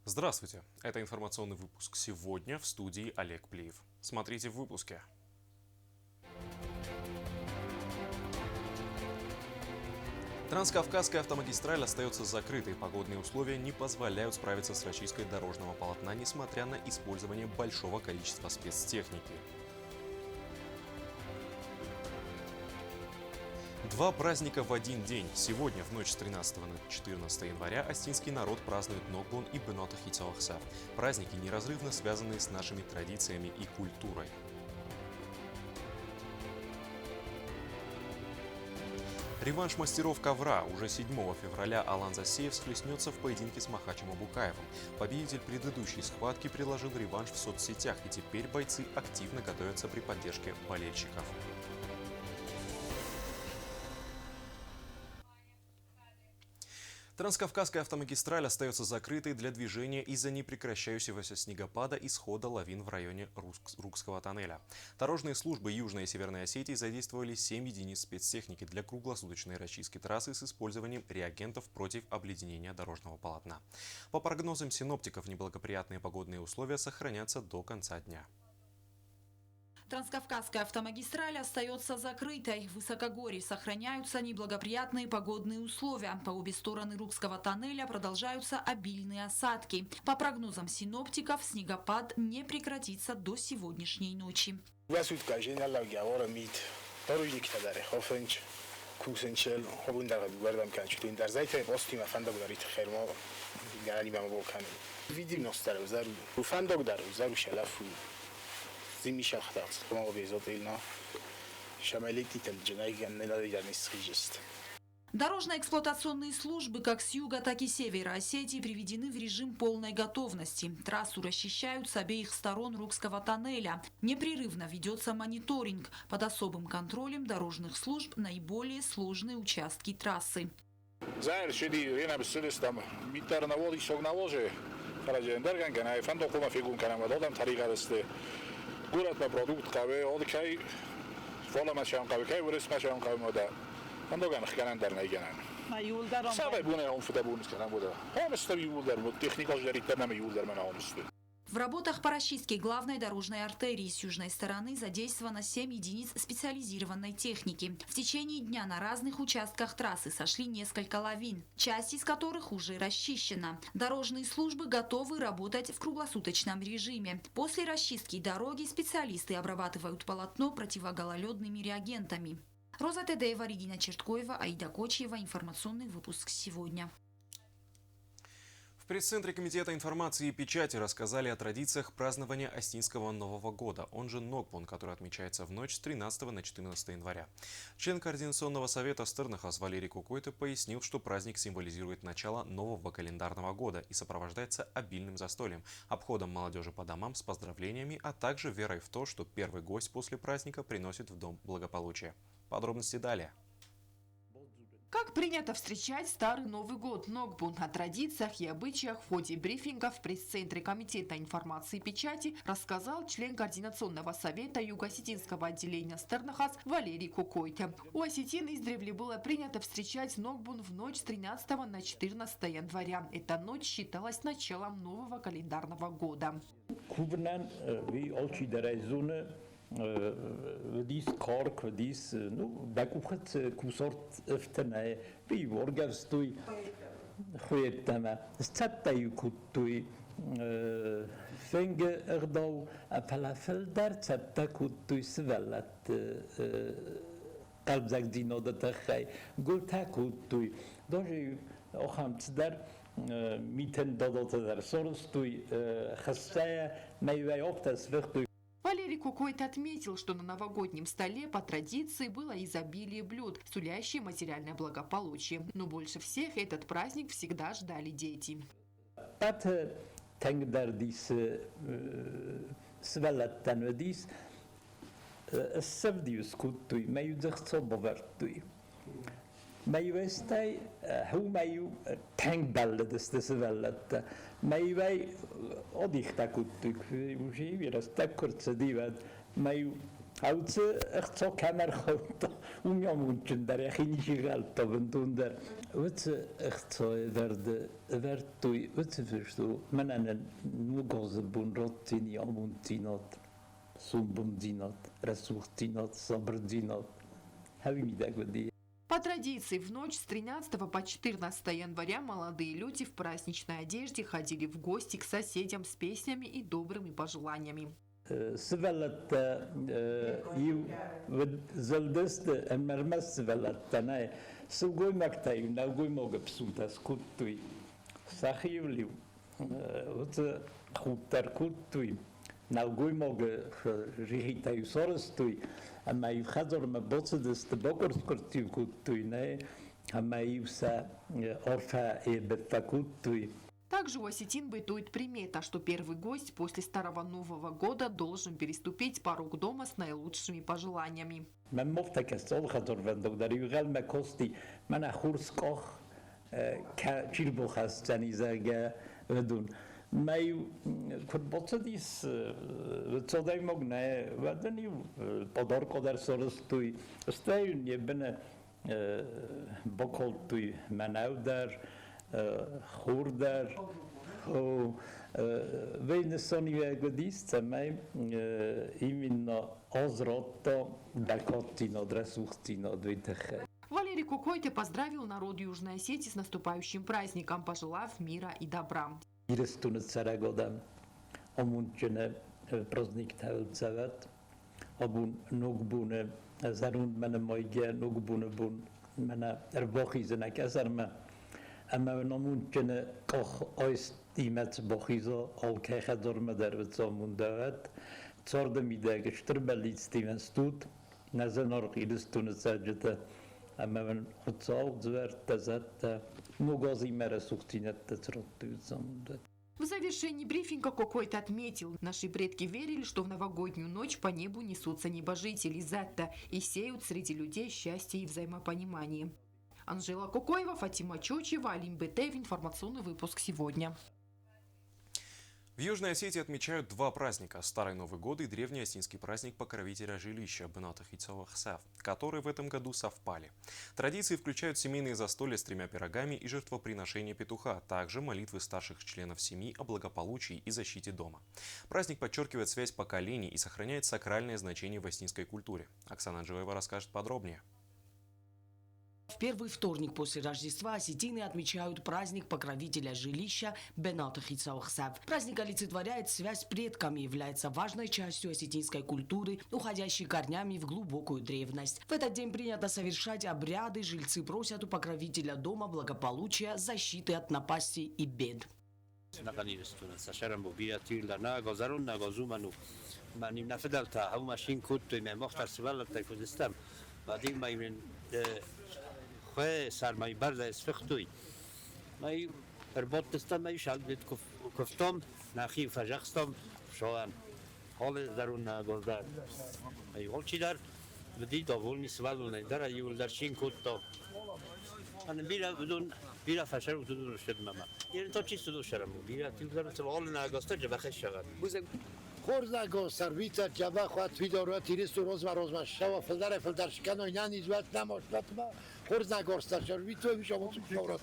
Здравствуйте! Это информационный выпуск сегодня в студии Олег Плиев. Смотрите в выпуске. Транскавказская автомагистраль остается закрытой. Погодные условия не позволяют справиться с расчисткой дорожного полотна, несмотря на использование большого количества спецтехники. Два праздника в один день. Сегодня, в ночь с 13 на 14 января, астинский народ празднует Нокбун и Бенота Хитсоахса. Праздники, неразрывно связанные с нашими традициями и культурой. Реванш мастеров ковра. Уже 7 февраля Алан Засеев схлестнется в поединке с Махачем Абукаевым. Победитель предыдущей схватки приложил реванш в соцсетях, и теперь бойцы активно готовятся при поддержке болельщиков. Транскавказская автомагистраль остается закрытой для движения из-за непрекращающегося снегопада и схода лавин в районе Рукского тоннеля. Дорожные службы Южной и Северной Осетии задействовали 7 единиц спецтехники для круглосуточной расчистки трассы с использованием реагентов против обледенения дорожного полотна. По прогнозам синоптиков, неблагоприятные погодные условия сохранятся до конца дня. Транскавказская автомагистраль остается закрытой. В высокогорье сохраняются неблагоприятные погодные условия. По обе стороны Рукского тоннеля продолжаются обильные осадки. По прогнозам синоптиков, снегопад не прекратится до сегодняшней ночи. Дорожно-эксплуатационные службы как с юга, так и с севера Осетии приведены в режим полной готовности. Трассу расчищают с обеих сторон Рукского тоннеля. Непрерывно ведется мониторинг. Под особым контролем дорожных служб наиболее сложные участки трассы. В работах по расчистке главной дорожной артерии с южной стороны задействовано 7 единиц специализированной техники. В течение дня на разных участках трассы сошли несколько лавин, часть из которых уже расчищена. Дорожные службы готовы работать в круглосуточном режиме. После расчистки дороги специалисты обрабатывают полотно противогололедными реагентами. Роза Тедеева, Регина Черткоева, Аида Кочиева. Информационный выпуск сегодня. В пресс-центре Комитета информации и печати рассказали о традициях празднования Астинского Нового года, он же Нокбун, который отмечается в ночь с 13 на 14 января. Член Координационного совета Стырнахас Валерий Кукойто пояснил, что праздник символизирует начало нового календарного года и сопровождается обильным застольем, обходом молодежи по домам с поздравлениями, а также верой в то, что первый гость после праздника приносит в дом благополучие. Подробности далее. Как принято встречать Старый Новый год, Нокбун, о традициях и обычаях в ходе брифинга в пресс-центре Комитета информации и печати рассказал член Координационного совета Юго-Осетинского отделения Стырнахас Валерий Кукойто. У осетин издревле было принято встречать Нокбун в ночь с 13 на 14 января. Эта ночь считалась началом нового календарного года. Vădis corc, vădis, nu, dacă uħat kusort iftanai, bi orgavstui, خویتما ستایی کتوی فنگ اقداو فلافل در ستا کتوی سوالت قلب زگ دینو دتا خی گل تا کتوی داری آخام در میتن دادات در سرستوی خسته میوه آفتس وقتی. Валерий Кукойто отметил, что на новогоднем столе по традиции было изобилие блюд, сулящие материальное благополучие. Но больше всех этот праздник всегда ждали дети. Mejvestaj humaju tänkbälledeste sõvellete. Mejväi odihtakuttuk, uži viras täkkurtsa divad, meju Auzi echtso kamerchauto unjamunchen chinishigalto vendunder. Uzi echtso verdui uzi verstu. Mananen nugoze bunrottini amuntinot, sumbundinot, resurtinot, sobrdinot. Havimidagodi. По традиции, в ночь с 13 по 14 января молодые люди в праздничной одежде ходили в гости к соседям с песнями и добрыми пожеланиями. Свелат зелдест эмермас свелат танай сугой мактай нагой мога псунта скуттуй сахивлив вот хуттар куттуй нагой мога жихитай соростуй амай хазор ма боцдест бокорскортив куттуй не амай вса орфа и бефакуттуй. Также у осетин бытует примета, что первый гость после Старого Нового года должен переступить порог дома с наилучшими пожеланиями. من مفتك الصول خطر فندق در يغال ما كوستي من خورس كوخ كيل بوخاستاني زاجا ودون ما كنت بتصديس بتصدي مغنى ودني بدار قدر سرستوي استاين يبنى بقولتوي مناودر خوردر و وینسانی گدیست مای ایمینا آزراتا دکاتینا درسوختینا دویتخه. Валерий Кукойте поздравил народ Южной Осетии с наступающим праздником, пожелав мира и добра. Ирестуне царагодам, омунчене праздник тавцават, абун ногбуне зарунд мене майге ногбуне бун мене рвохизне казарма. اما نمونکنه کاخ آیستیمت بخیزا آلکه خدار در وزامون دوت تارد میده گشتر بلیستیم استود نزن آرقیدستون سجده اما من خطاق زورد تزد نگازی مره سوختینت تترد وزامون دوت. В завершении брифинга Кукойте отметил, наши предки верили, что в новогоднюю ночь по небу несутся небожители Затта и сеют среди людей счастье и взаимопонимание. Анжела Кукоева, Фатима Чочева, Алим Бетеев. Информационный выпуск сегодня. В Южной Осетии отмечают два праздника – Старый Новый год и древний осетинский праздник покровителя жилища Бенатахицовахсав, которые в этом году совпали. Традиции включают семейные застолья с 3 пирогами и жертвоприношение петуха, также молитвы старших членов семьи о благополучии и защите дома. Праздник подчеркивает связь поколений и сохраняет сакральное значение в осетинской культуре. Оксана Анжеева расскажет подробнее. В первый вторник после Рождества осетины отмечают праздник покровителя жилища Бенатахицовахсав. Праздник олицетворяет связь с предками и является важной частью осетинской культуры, уходящей корнями в глубокую древность. В этот день принято совершать обряды, жильцы просят у покровителя дома благополучия, защиты от напасти и бед. خواه سرمایه برد از فختوی مای ارباط دستم مای شال بید کفتم نخی فجاقستم شوان حال درون نگذار مای حال چی در بدی داول نیسوال نداره یول در شین کتم من بیرا بدون بیرا فشار بدون شد ماما یعنی تو چی سدو شرم بیرا تیل در تو حال نگذار جبه خش شود خورز نگذار ویتر جبه خواهد ویدارو تیریست و روز و روز ماش شوا فلدر شکن و اینا نیزوات نماش نتما خورز نگذار شر ویتو میشم شورات.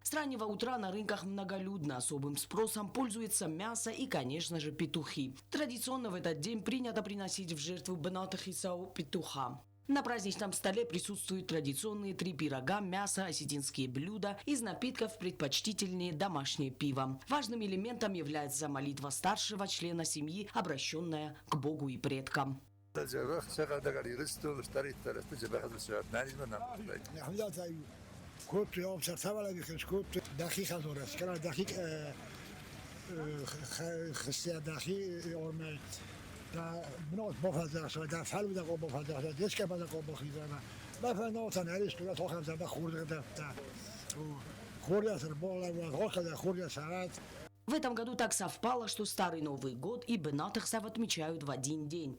С раннего утра на рынках многолюдно. Особым спросом пользуется мясо и, конечно же, петухи. Традиционно в этот день принято приносить в жертву Бенатахицау петуха. На праздничном столе присутствуют традиционные 3 пирога, мясо, осетинские блюда, из напитков предпочтительнее домашнее пиво. Важным элементом является молитва старшего члена семьи, обращенная к Богу и предкам. كنت يوم سرتابلا بيكنش كنت دقيقة زورس كلا دقيق خستيا دقيق يوم دا منوت بفضل شو دا فعل بدا قوم بفضل ديش كم بدا قوم بخيزانا ما فنوت أنا ليش تقول توخم زمان خورد دا خورد سربولا وخورد خورد ساعات. В этом году так совпало, что Старый Новый год и Бенатахсав отмечают в один день.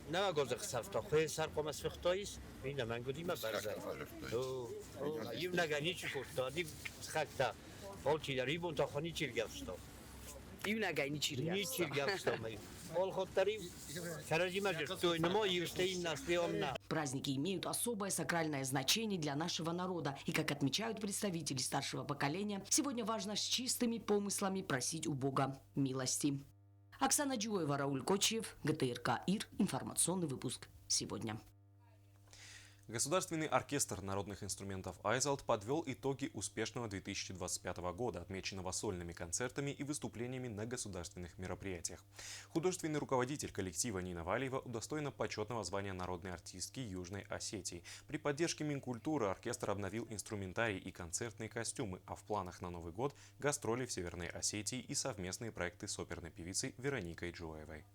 Праздники имеют особое сакральное значение для нашего народа. И, как отмечают представители старшего поколения, сегодня важно с чистыми помыслами просить у Бога милости. Оксана Джуева, Рауль Кочев, ГТРК ИР. Информационный выпуск сегодня. Государственный оркестр народных инструментов «Айзалт» подвел итоги успешного 2025 года, отмеченного сольными концертами и выступлениями на государственных мероприятиях. Художественный руководитель коллектива Нина Валиева удостоена почетного звания народной артистки Южной Осетии. При поддержке Минкультуры оркестр обновил инструментарий и концертные костюмы, а в планах на Новый год – гастроли в Северной Осетии и совместные проекты с оперной певицей Вероникой Джуевой.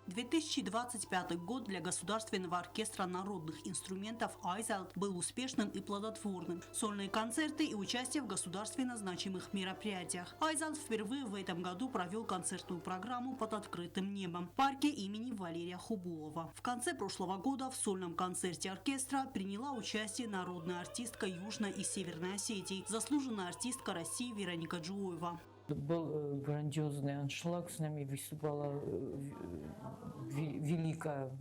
2025 год для Государственного оркестра народных инструментов «Айзалт» был успешным и плодотворным. Сольные концерты и участие в государственно значимых мероприятиях. «Айзалт» впервые в этом году провел концертную программу под открытым небом в парке имени Валерия Хубулова. В конце прошлого года в сольном концерте оркестра приняла участие народная артистка Южной и Северной Осетии, заслуженная артистка России Вероника Джуева. Был грандиозный аншлаг, с нами выступала великая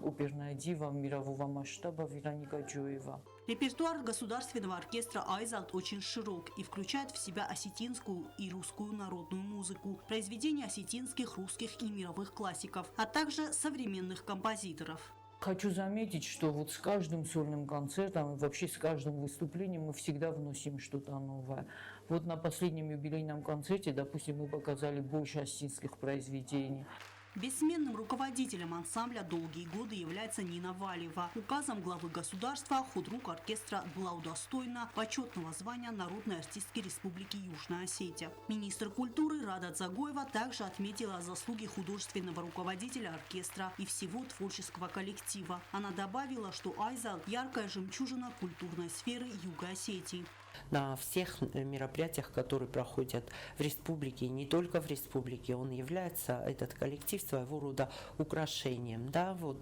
оперная дива мирового масштаба Вероника Джуева. Репертуар государственного оркестра «Айзалт» очень широк и включает в себя осетинскую и русскую народную музыку, произведения осетинских, русских и мировых классиков, а также современных композиторов. Хочу заметить, что вот с каждым сольным концертом и вообще с каждым выступлением мы всегда вносим что-то новое. Вот на последнем юбилейном концерте, допустим, мы показали больше осетинских произведений. Бессменным руководителем ансамбля долгие годы является Нина Валиева. Указом главы государства худрук оркестра была удостоена почетного звания народной артистки Республики Южная Осетия. Министр культуры Рада Дзагоева также отметила заслуги художественного руководителя оркестра и всего творческого коллектива. Она добавила, что «Айзалт» – яркая жемчужина культурной сферы Юга Осетии. На всех мероприятиях, которые проходят в республике, и не только в республике, он является, этот коллектив, своего рода украшением. Да? Вот,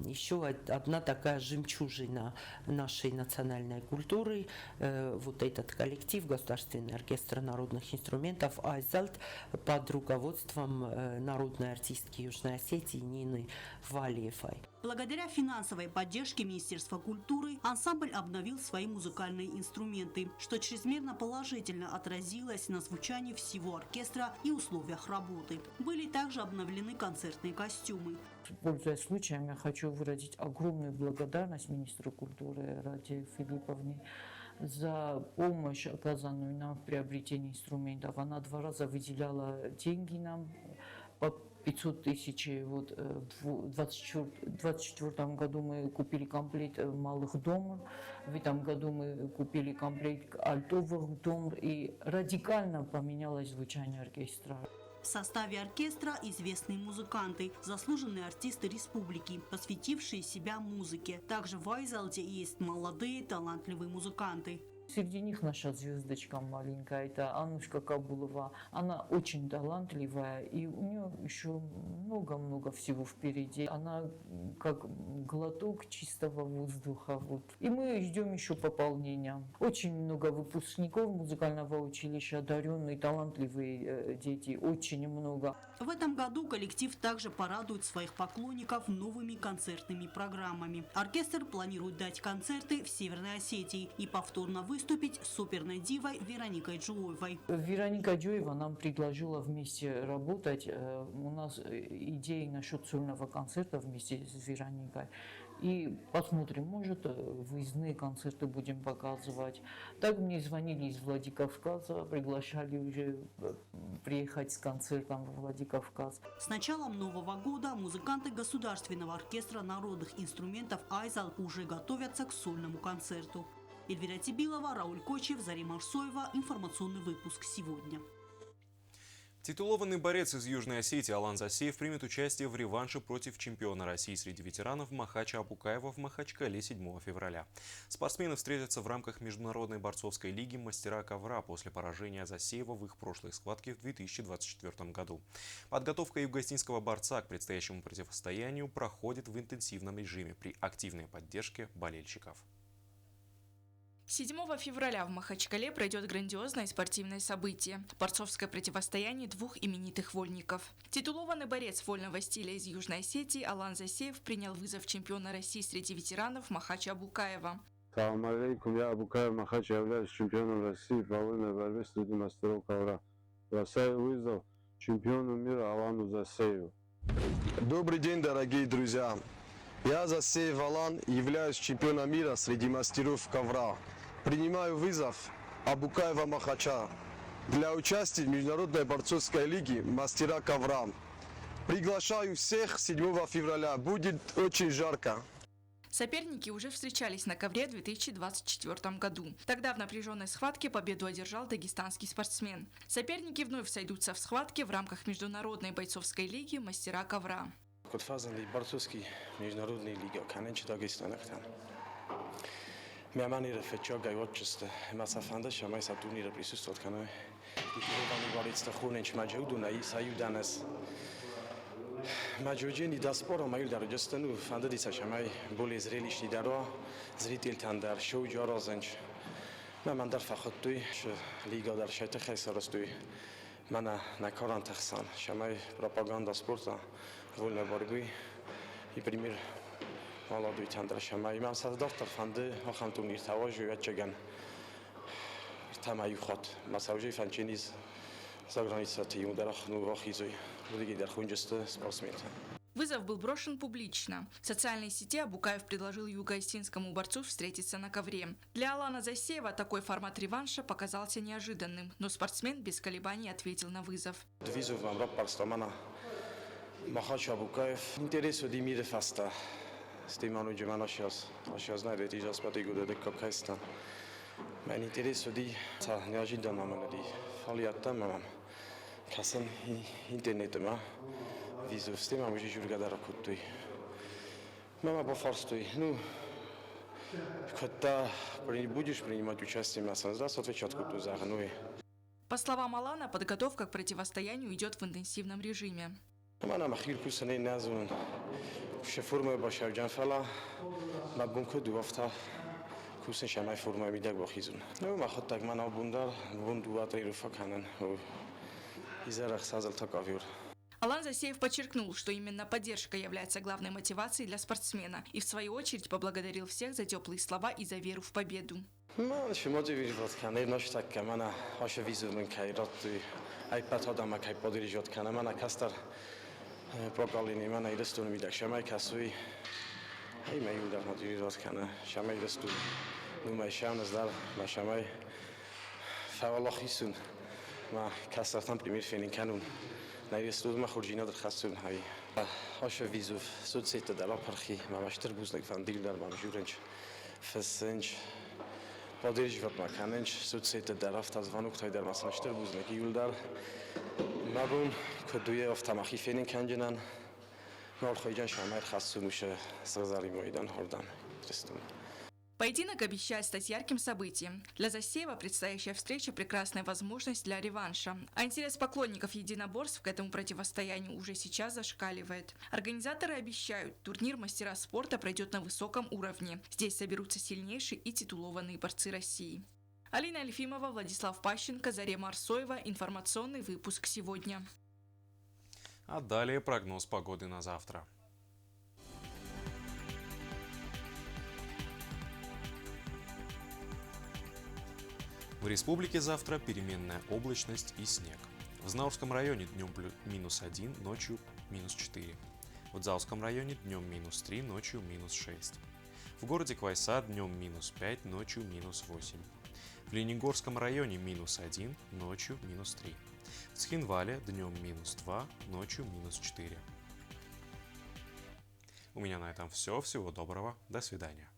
еще одна такая жемчужина нашей национальной культуры, вот этот коллектив, Государственный оркестр народных инструментов «Айзалт» под руководством народной артистки Южной Осетии Нины Валиевой. Благодаря финансовой поддержке Министерства культуры ансамбль обновил свои музыкальные инструменты, что чрезмерно положительно отразилось на звучании всего оркестра и условиях работы. Были также обновлены концертные костюмы. Пользуясь случаем, я хочу выразить огромную благодарность министру культуры Раде Филипповне за помощь, оказанную нам в приобретении инструментов. Она 2 раза выделяла деньги нам по 500 тысяч. Вот в 2024 году мы купили комплект малых домр, в этом году мы купили комплект альтовых домр, и радикально поменялось звучание оркестра. В составе оркестра известные музыканты, заслуженные артисты республики, посвятившие себя музыке. Также в «Айзалте» есть молодые талантливые музыканты. Среди них наша звездочка маленькая, это Аннушка Кабулова. Она очень талантливая, и у нее еще много-много всего впереди. Она как глоток чистого воздуха. Вот. И мы ждем еще пополнения. Очень много выпускников музыкального училища, одаренные, талантливые дети, очень много. В этом году коллектив также порадует своих поклонников новыми концертными программами. Оркестр планирует дать концерты в Северной Осетии и повторно выступить с оперной дивой Вероникой Джуевой. Вероника Джуева нам предложила вместе работать. У нас идеи насчет сольного концерта вместе с Вероникой. И посмотрим, может, выездные концерты будем показывать. Так мне звонили из Владикавказа, приглашали уже приехать с концертом в Владикавказ. С началом Нового года музыканты Государственного оркестра народных инструментов «Айзалт» уже готовятся к сольному концерту. Эльвира Тибилова, Рауль Кочев, Зарима Арсоева. Информационный выпуск сегодня. Титулованный борец из Южной Осетии Алан Засеев примет участие в реванше против чемпиона России среди ветеранов Махача Абукаева в Махачкале 7 февраля. Спортсмены встретятся в рамках Международной борцовской лиги «Мастера ковра» после поражения Засеева в их прошлой схватке в 2024 году. Подготовка югоостинского борца к предстоящему противостоянию проходит в интенсивном режиме при активной поддержке болельщиков. 7 февраля в Махачкале пройдет грандиозное спортивное событие – борцовское противостояние двух именитых вольников. Титулованный борец вольного стиля из Южной Осетии Алан Засеев принял вызов чемпиона России среди ветеранов Махача Абукаева. Салам алейкум, я Абукаев Махач, являюсь чемпионом России по вольной борьбе среди мастеров ковра. Бросаю вызов чемпиону мира Алану Засееву. Добрый день, дорогие друзья! Я Засеев Алан, являюсь чемпионом мира среди мастеров ковра. Принимаю вызов Абукаева Махача для участия в Международной борцовской лиге мастера ковра. Приглашаю всех 7 февраля, будет очень жарко. Соперники уже встречались на ковре в 2024 году. Тогда в напряженной схватке победу одержал дагестанский спортсмен. Соперники вновь сойдутся в схватке в рамках Международной бойцовской лиги мастера ковра. борцовский международный лига, конечно, Дагестанахтан. Мямани рефечо гайвотчеста, масафанда шамай сатурнира присутствовал каной. Титулованный борец Тахуненч Маджаудуна и Саюданес. Маджуджени даспора маю дараджастану фандадица шамай более зрелищный даро, зрительтан дар шоу джорозенч. Ман дар фахоттуй лига дар шайта хайсарастуй. Мана на карантахсан шамай пропаганда спорта вольной борьбы и пример молодой тандра шамай. Ман создавтар фанды охам турнир таважу ячаган. Тамаю хот масаужи фанчениз за границей ударах ну охизуй. Вызов был брошен публично. В социальной сети Абукаев предложил юго-осетинскому борцу встретиться на ковре. Для Алана Засеева такой формат реванша показался неожиданным, но спортсмен без колебаний ответил на вызов. Махач Абукаев интересу Димире Фаста. Стиману Джеманашиас. Ашиас знает, и Жаспати Гуда Капкайстан. Мен интересу Ди неожиданно манали. Фалиатта мамам. Касан интернетема визу система уже жургадара куттуй. Мама по фарстуй. Ну, когда будешь принимать участие в масс-раз, отвечать кутту за гнуй. По словам Алана, подготовка к противостоянию идет в интенсивном режиме. Мана махир кусане назун. Шефурма башав джанфала. Мабунку дуафта. Кусен шамай форма мидаг бахизун. Ну, махот так мана бундар, бундуатри руфаканан. Алан Засеев подчеркнул, что именно поддержка является главной мотивацией для спортсмена и в свою очередь поблагодарил всех за теплые слова и за веру в победу. ما كسرتم پریمیر فینین کنون نیستود ما خورجینا در خستون هایی هاش ویزوف سود سیت دلا پرخی ما مشتر بوزنگ فندیل در مامجورنج فسنج پادریج وقت مکننج سود سیت درافت از وانوک تای در مسمشتر بوزنگی یول در مبون کدوی افتماخی فینین کنجنن نال خواهیجان شامر خستون میشه سرزاری مویدان هردن رستون. Поединок обещает стать ярким событием. Для Засеева предстоящая встреча – прекрасная возможность для реванша. А интерес поклонников единоборств к этому противостоянию уже сейчас зашкаливает. Организаторы обещают, турнир мастера спорта пройдет на высоком уровне. Здесь соберутся сильнейшие и титулованные борцы России. Алина Альфимова, Владислав Пащенко, Зарема Арсоева. Информационный выпуск сегодня. А далее прогноз погоды на завтра. В республике завтра переменная облачность и снег. В Знаурском районе днем -1, ночью -4. В Дзауском районе днем -3, ночью -6. В городе Квайса днем -5, ночью -8. В Ленигорском районе -1, ночью -3. В Цхинвале днем -2, ночью -4. У меня на этом все. Всего доброго. До свидания.